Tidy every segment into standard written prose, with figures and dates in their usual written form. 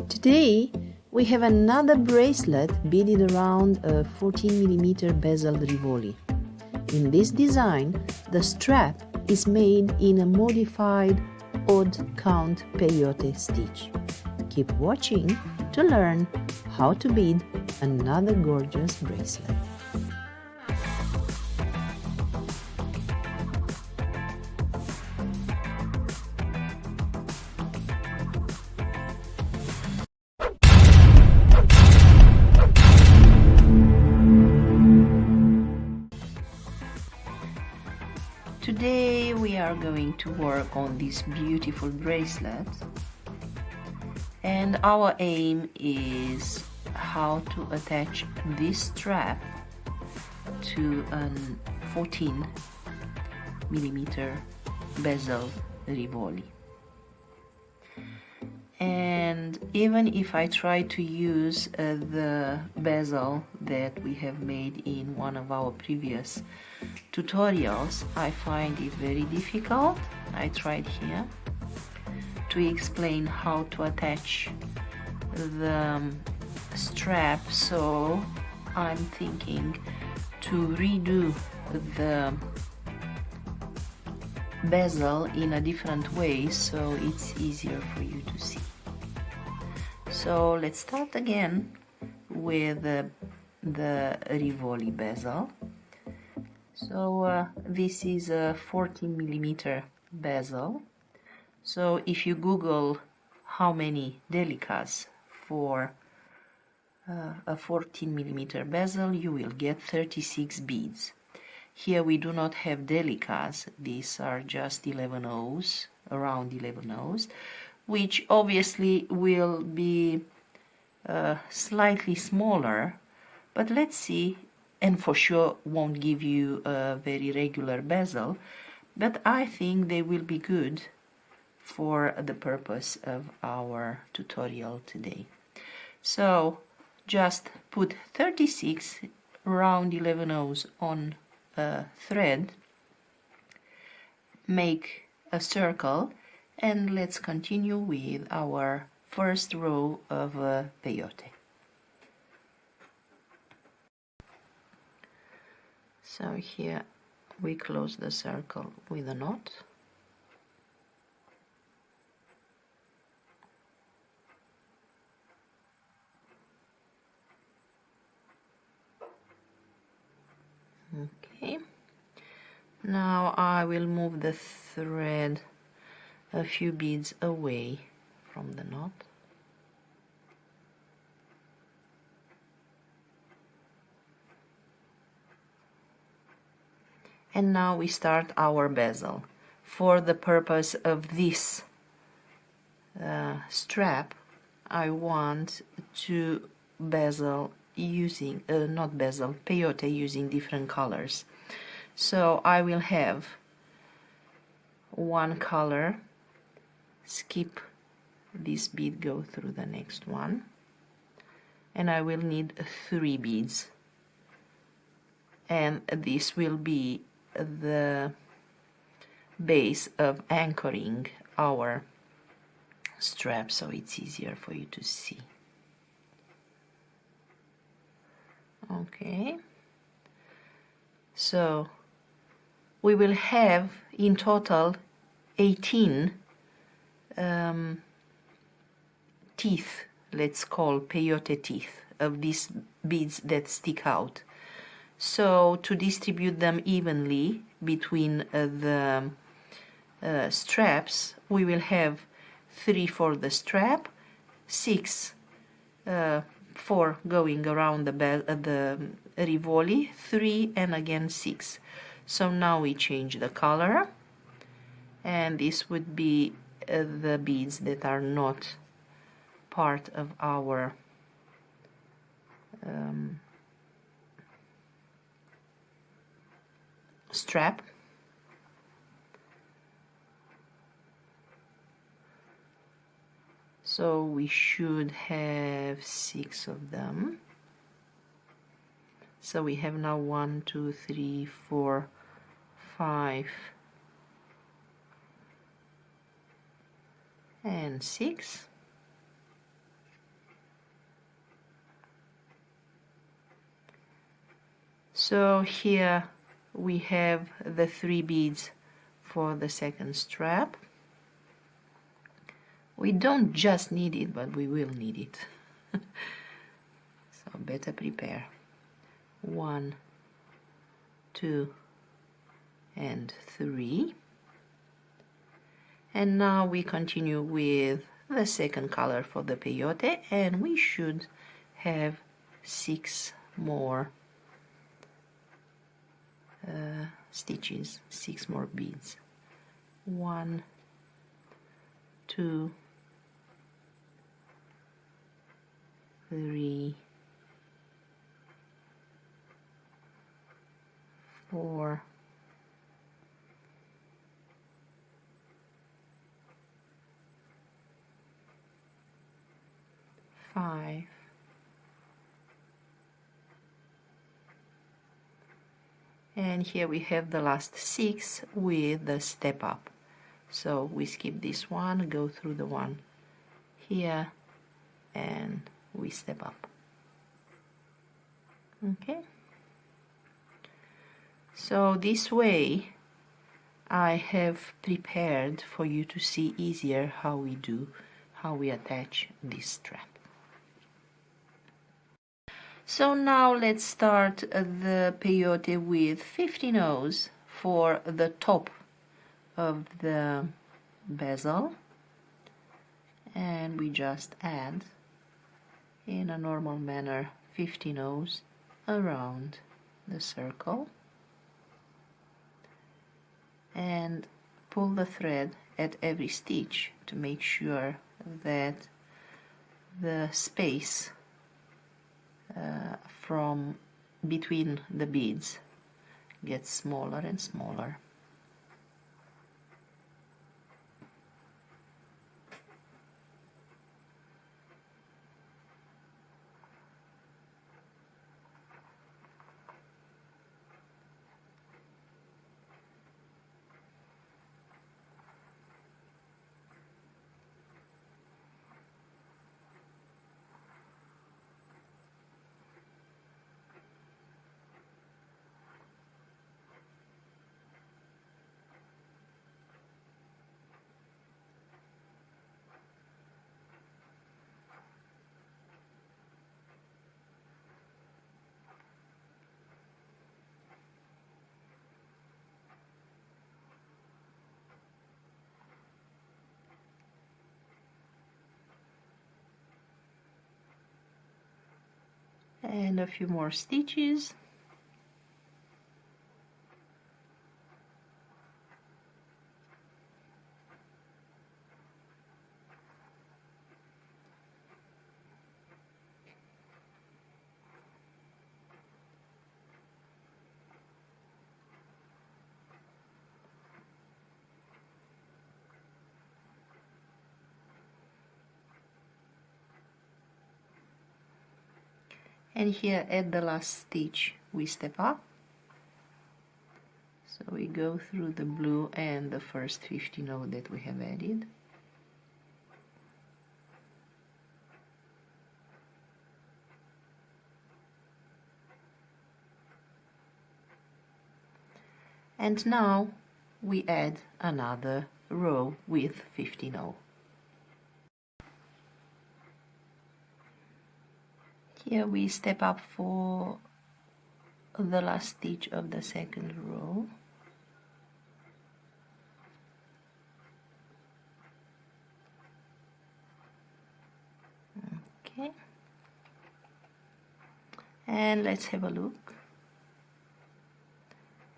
Today we have another bracelet beaded around a 14mm bezeled Rivoli. In this design, the strap is made in a modified odd count peyote stitch. Keep watching to learn how to bead another gorgeous bracelet. Today we are going to work on this beautiful bracelet, and our aim is how to attach this strap to a 14mm bezel Rivoli. And even if I try to use the bezel that we have made in one of our previous tutorials, I find it very difficult. I tried here to explain how to attach the strap, so I'm thinking to redo the bezel in a different way so it's easier for you to see. So let's start again with the Rivoli bezel. So this is a 14mm bezel. So if you Google how many delicas for a 14mm bezel, you will get 36 beads. Here we do not have delicas, these are just 11 O's, around 11 O's, which obviously will be slightly smaller, but let's see, and for sure won't give you a very regular bezel, but I think they will be good for the purpose of our tutorial today. So just put 36 round 11 O's on a thread, make a circle, and let's continue with our first row of peyote. So here we close the circle with a knot. Okay, now I will move the thread a few beads away from the knot. And now we start our bezel. For the purpose of this strap, I want to bezel using, not bezel, peyote using different colors. So I will have one color, skip this bead, go through the next one, and I will need 3 beads, and this will be the base of anchoring our strap, so it's easier for you to see. Okay, so we will have in total 18 teeth, let's call peyote teeth, of these beads that stick out. So to distribute them evenly between the straps, we will have 3 for the strap, 6 4 going around the Rivoli, 3 and again 6. So now we change the color, and this would be the beads that are not part of our strap. So we should have 6 of them. So we have now 1, 2, 3, 4, 5, and 6. So here we have the 3 beads for the second strap. We don't just need it, but we will need it. So better prepare. 1, 2, and 3. And now we continue with the second color for the peyote, and we should have 6 more stitches, 6 more beads. 1, 2, 3, 4, 5, and here we have the last 6 with the step up. So we skip this one, go through the one here, and we step up. Okay, so this way I have prepared for you to see easier how we attach this strap. So now let's start the peyote with 15 O's for the top of the bezel, and we just add in a normal manner 15 O's around the circle and pull the thread at every stitch to make sure that the space from between the beads gets smaller and smaller. And a few more stitches. And here at the last stitch we step up, so we go through the blue and the first 15 O that we have added, and now we add another row with 15 O. Here we step up for the last stitch of the second row. Okay, and let's have a look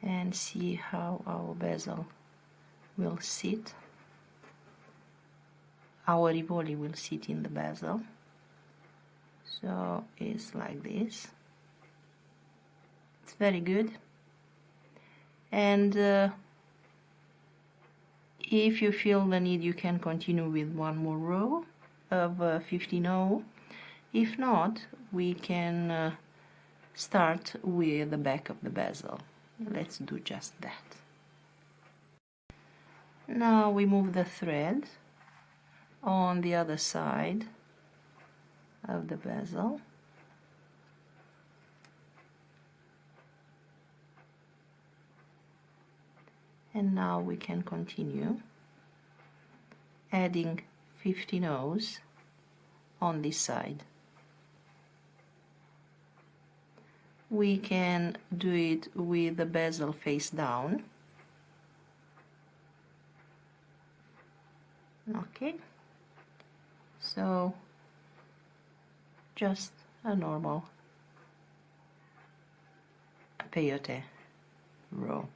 and see how our bezel will sit. Our Rivoli will sit in the bezel. So it's like this. It's very good. And if you feel the need, you can continue with one more row of 15 O. If not, we can start with the back of the bezel. Let's do just that. Now we move the thread on the other side of the bezel, And now we can continue adding 15 O's on this side. We can do it with the bezel face down. Okay, so just a normal peyote row.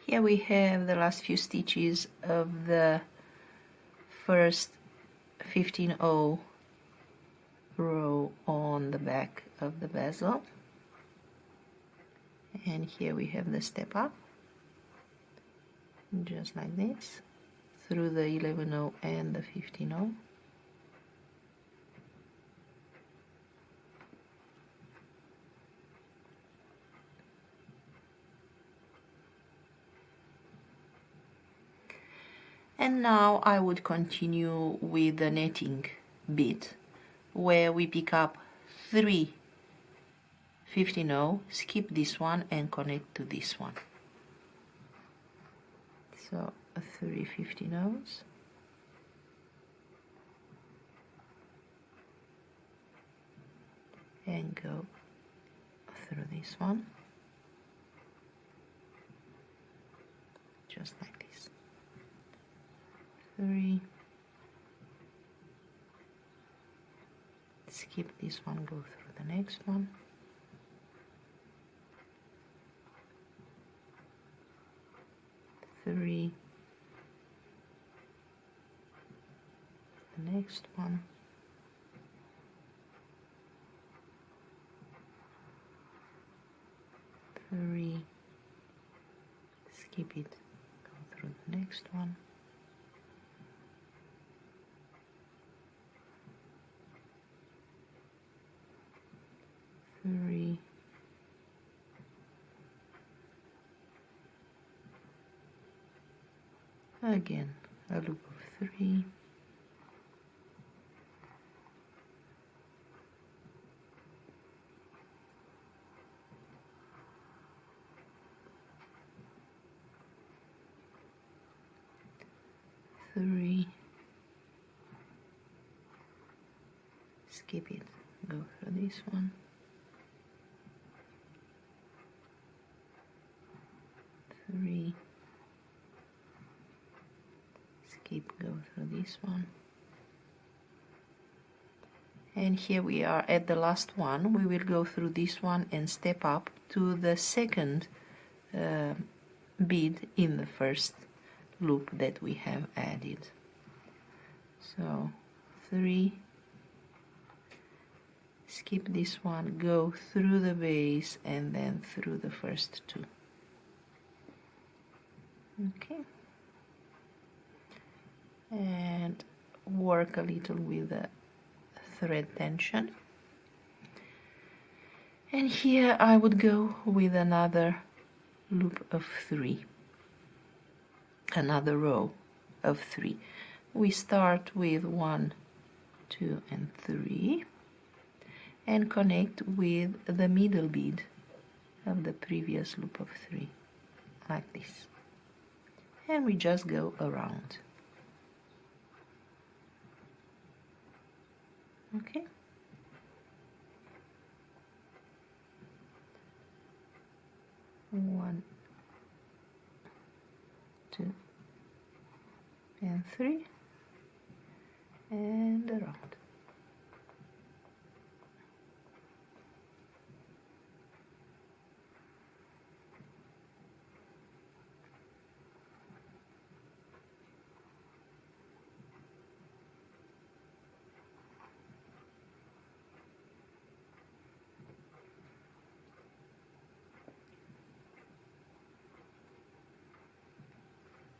Here we have the last few stitches of the first 15O row on the back of the bezel, and here we have the step up, just like this, through the 11O and the 15O. And now I would continue with the netting bit, where we pick up 3 15O, skip this one and connect to this one. So 3 15Os. And go through this one, just like this. 3, skip this one, go through the next one, 3, the next one, 3, skip it, go through the next one, 3, again a loop of 3, 3, skip it, go through this one, 3, skip, go through this one, and here we are at the last one. We will go through this one and step up to the second bead in the first loop that we have added. So 3, skip this one, go through the base and then through the first 2. Okay, and work a little with the thread tension, and here I would go with another loop of 3, another row of 3. We start with 1, 2 and 3 and connect with the middle bead of the previous loop of 3, like this, and we just go around. Okay, one, 2 and 3 and around.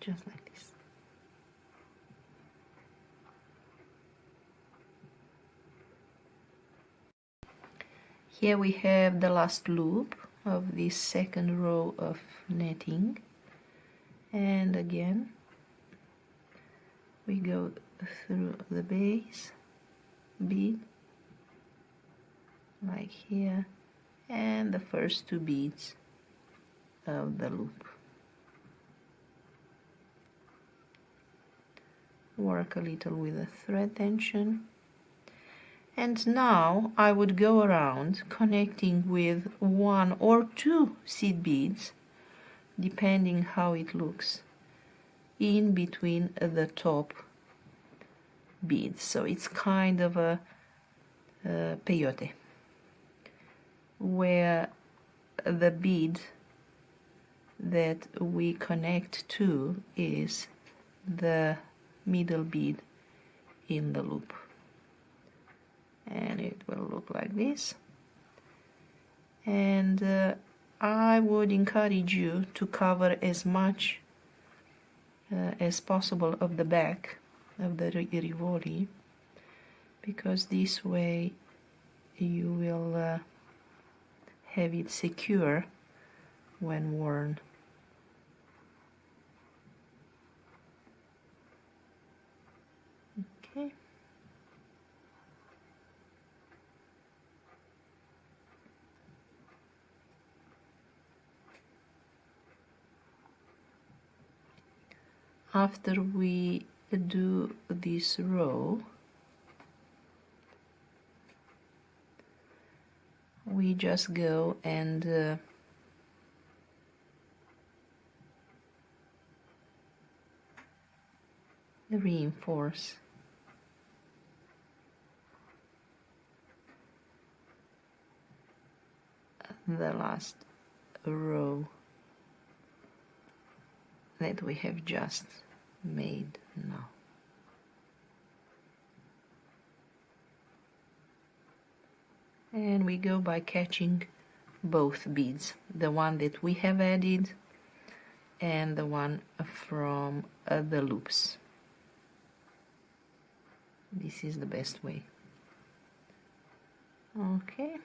Just like this. Here we have the last loop of this second row of netting, and again we go through the base bead like here, and the first two beads of the loop. Work a little with the thread tension, and now I would go around connecting with one or two seed beads depending how it looks in between the top beads. So it's kind of a peyote, where the bead that we connect to is the middle bead in the loop, and it will look like this. And I would encourage you to cover as much as possible of the back of the Rivoli, because this way you will have it secure when worn. Okay. After we do this row, we just go and reinforce the last row that we have just made now. And we go by catching both beads, the one that we have added and the one from the loops. This is the best way. Okay.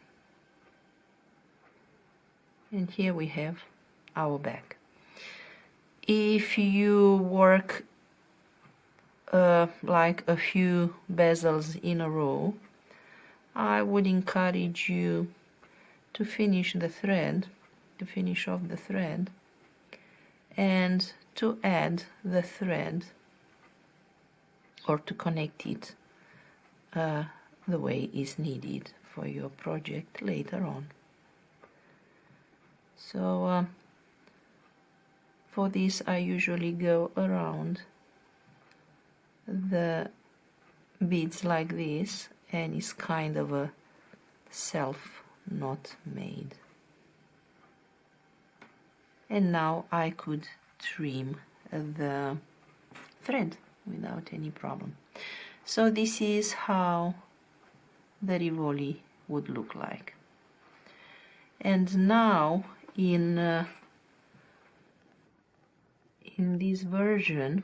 And here we have our bag. If you work like a few bezels in a row, I would encourage you to finish the thread, to finish off the thread, and to add the thread, or to connect it the way is needed for your project later on. So for this I usually go around the beads like this, and it's kind of a self knot made. And now I could trim the thread without any problem. So this is how the Rivoli would look like. And now in this version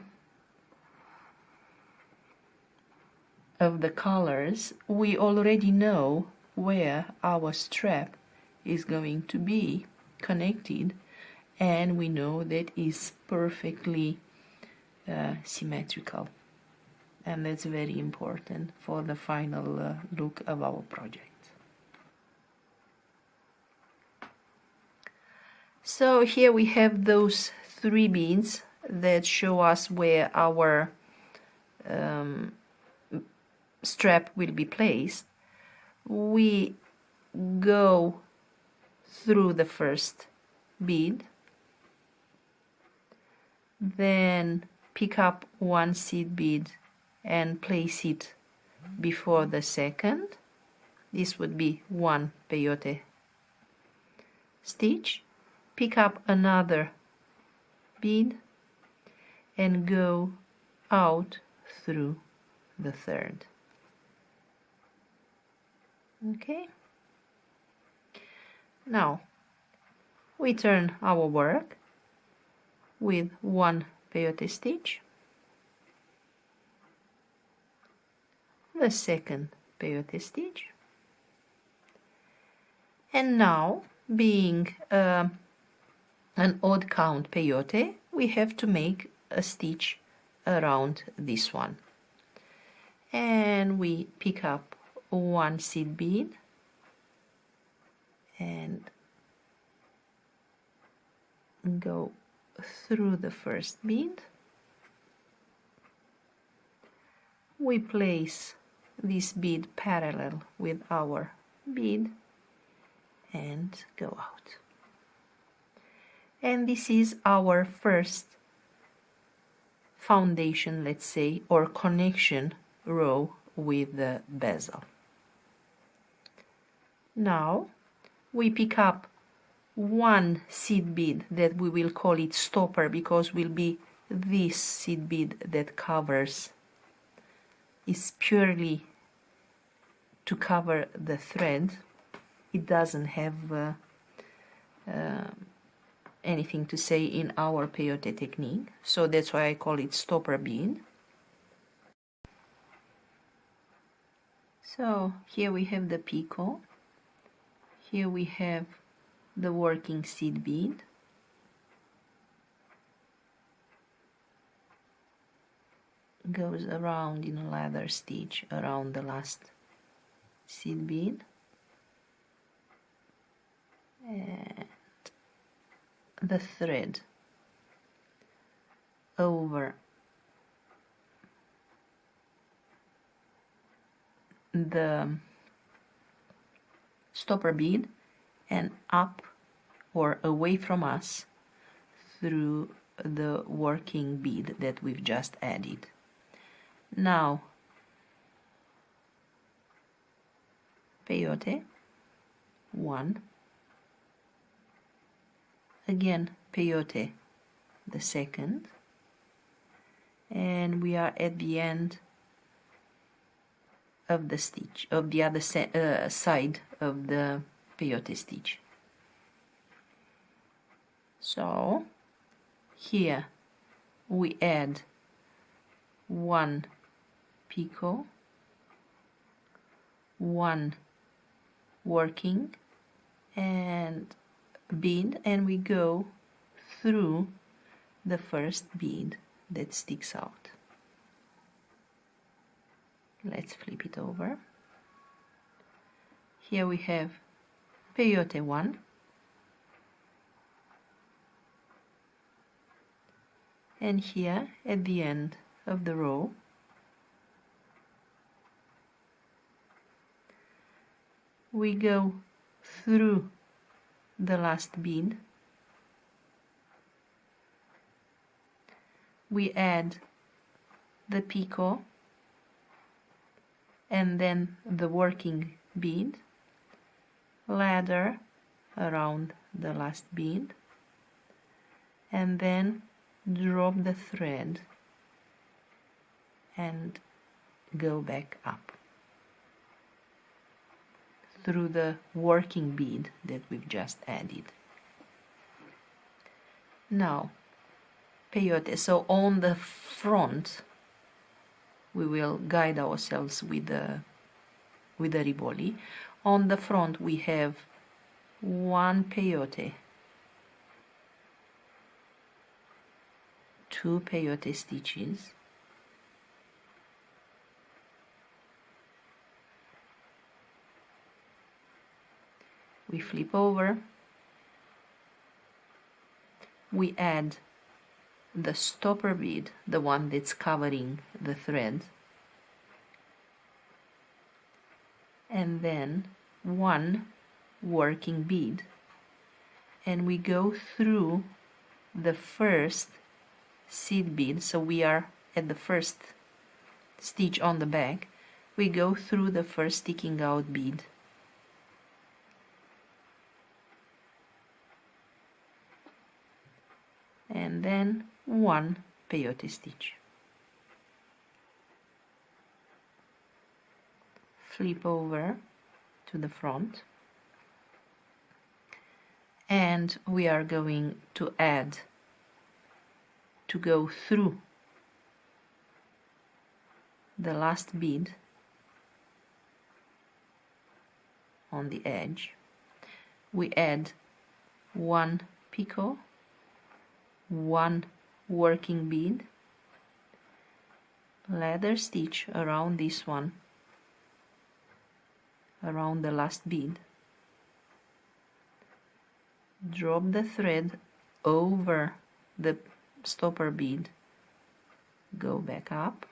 of the colors, we already know where our strap is going to be connected, and we know that is perfectly symmetrical, and that's very important for the final look of our project. So here we have those 3 beads that show us where our strap will be placed. We go through the first bead, then pick up one seed bead and place it before the second. This would be one peyote stitch. Pick up another bead and go out through the third. Okay. Now we turn our work with one peyote stitch, the second peyote stitch, and now, being an odd count peyote, we have to make a stitch around this one. And we pick up one seed bead and go through the first bead. We place this bead parallel with our bead and go out. And this is our first foundation, let's say, or connection row with the bezel. Now we pick up one seed bead that we will call it stopper, because will be this seed bead that covers, is purely to cover the thread. It doesn't have anything to say in our peyote technique, so that's why I call it stopper bead. So here we have the picot, here we have the working seed bead, goes around in a ladder stitch around the last seed bead, and the thread over the stopper bead and up or away from us through the working bead that we've just added. Now peyote, one, again peyote, the second, and we are at the end of the stitch, of the other side of the peyote stitch. So here we add one picot, one working and bead, and we go through the first bead that sticks out. Let's flip it over. Here we have peyote 1, and here at the end of the row we go through the last bead, we add the picot and then the working bead, ladder around the last bead, and then drop the thread and go back up through the working bead that we've just added. Now peyote, so on the front we will guide ourselves with the Rivoli. On the front we have one peyote, two peyote stitches, we flip over, we add the stopper bead, the one that's covering the thread, and then one working bead, and we go through the first seed bead, so we are at the first stitch on the back, we go through the first sticking out bead, and then one peyote stitch. Flip over to the front, and we are going to add, to go through the last bead on the edge, we add one picot, one working bead, ladder stitch around this one, around the last bead, drop the thread over the stopper bead, go back up,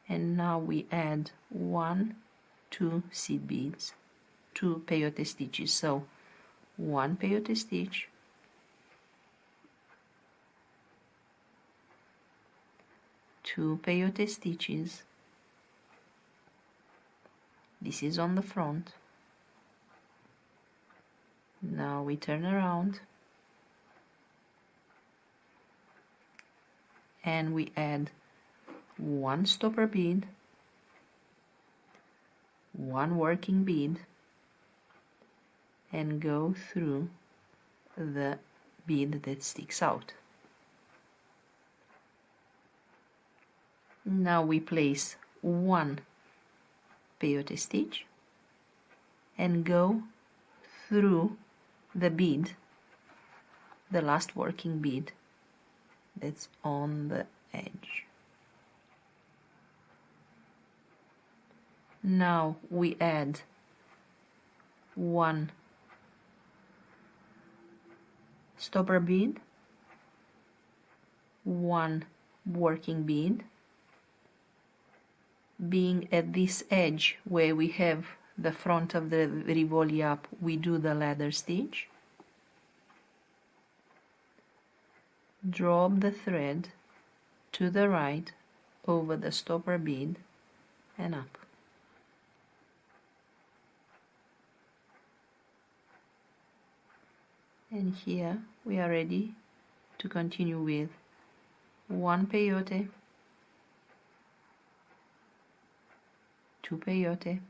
and now we add 2 seed beads, 2 peyote stitches. So 1 peyote stitch, 2 peyote stitches. This is on the front. Now we turn around and we add 1 stopper bead, 1 working bead, and go through the bead that sticks out. Now we place 1 peyote stitch and go through the bead, the last working bead that's on the edge. Now we add 1 stopper bead, 1 working bead, being at this edge where we have the front of the Rivoli up, we do the ladder stitch, drop the thread to the right over the stopper bead and up. And here we are ready to continue with 1 peyote, 2 peyote,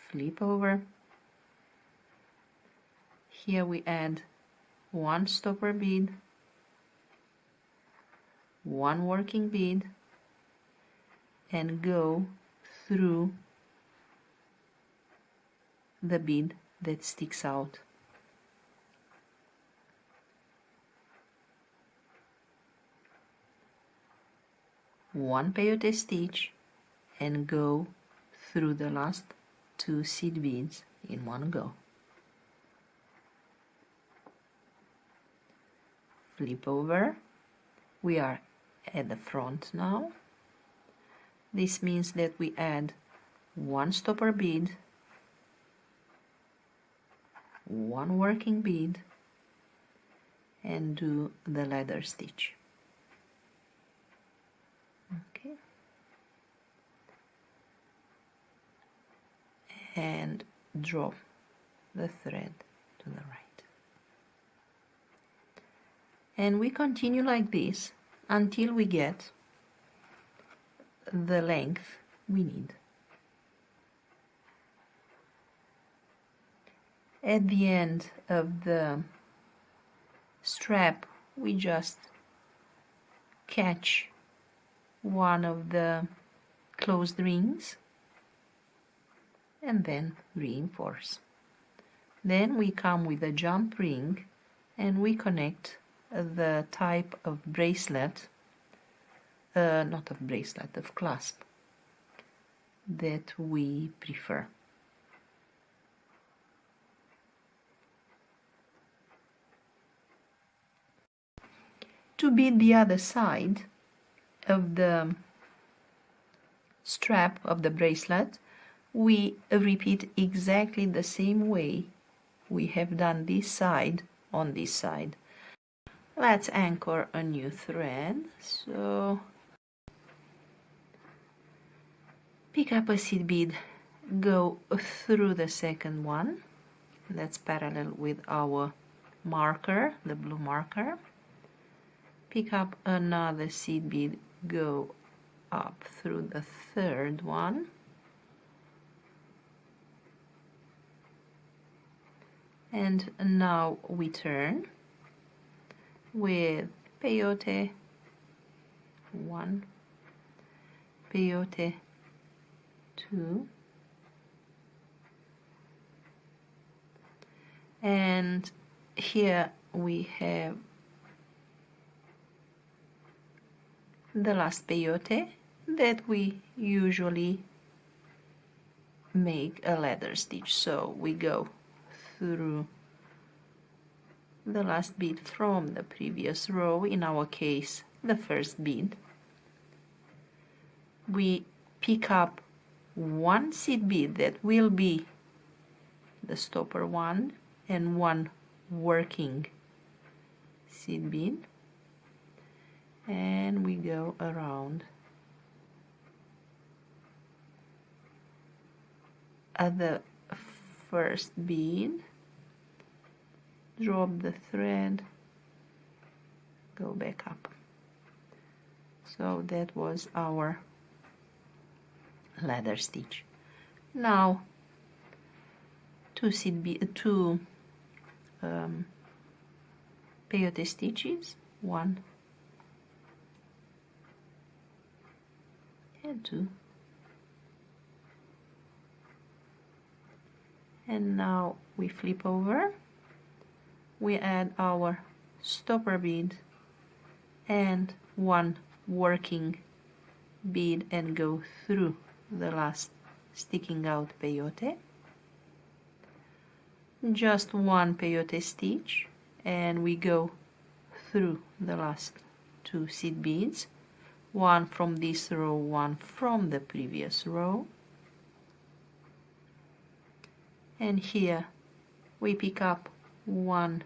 flip over. Here we add 1 stopper bead, 1 working bead, and go through the bead that sticks out. One peyote stitch and go through the last 2 seed beads in one go. Flip over. We are at the front now. This means that we add 1 stopper bead, 1 working bead, and do the ladder stitch. Okay. And drop the thread to the right. And we continue like this until we get the length we need. At the end of the strap, we just catch one of the closed rings and then reinforce. Then we come with a jump ring and we connect the type of bracelet, not of bracelet, of clasp that we prefer. To bead the other side of the strap of the bracelet, we repeat exactly the same way we have done this side on this side. Let's anchor a new thread. So pick up a seed bead, go through the second one that's parallel with our marker, the blue marker. Pick up another seed bead, go up through the third one, and now we turn with peyote 1, peyote 2, and here we have the last peyote that we usually make a ladder stitch. So we go through the last bead from the previous row, in our case the first bead. We pick up one seed bead that will be the stopper one and one working seed bead, and we go around. At the first bead, drop the thread, go back up. So that was our ladder stitch. Now two peyote stitches, 1 and 2, and now we flip over, we add our stopper bead and one working bead and go through the last sticking out peyote. Just one peyote stitch, and we go through the last 2 seed beads, one from this row, one from the previous row, and here we pick up one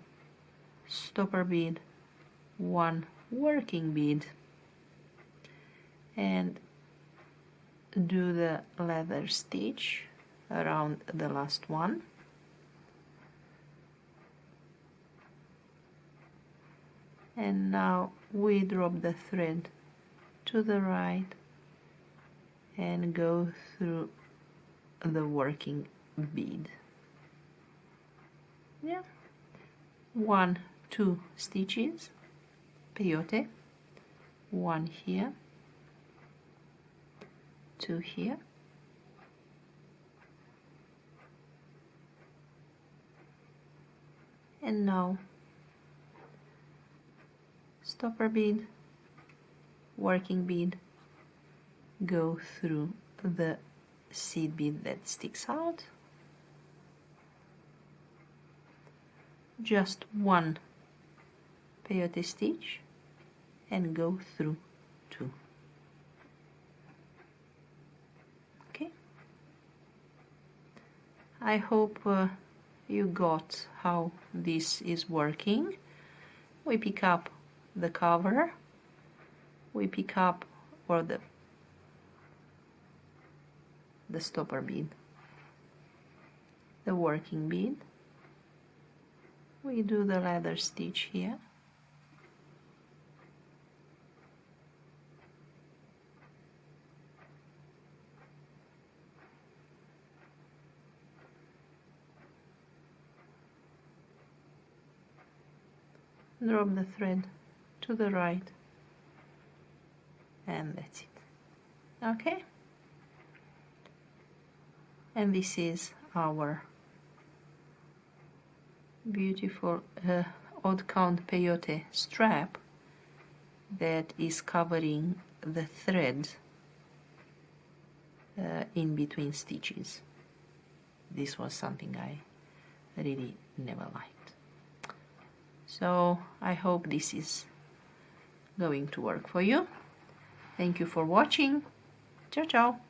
stopper bead, one working bead, and do the ladder stitch around the last one. And now we drop the thread to the right and go through the working bead. Yeah, 1, 2 stitches, peyote, 1 here, 2 here, and now stopper bead, working bead, go through the seed bead that sticks out, just 1 peyote stitch and go through 2. Okay, I hope you got how this is working. We pick up the cover, we pick up the stopper bead, the working bead, we do the ladder stitch here, drop the thread to the right, and that's it. Okay, and this is our beautiful odd count peyote strap that is covering the thread in between stitches. This was something I really never liked. So I hope this is going to work for you. Thank you for watching. Ciao, ciao.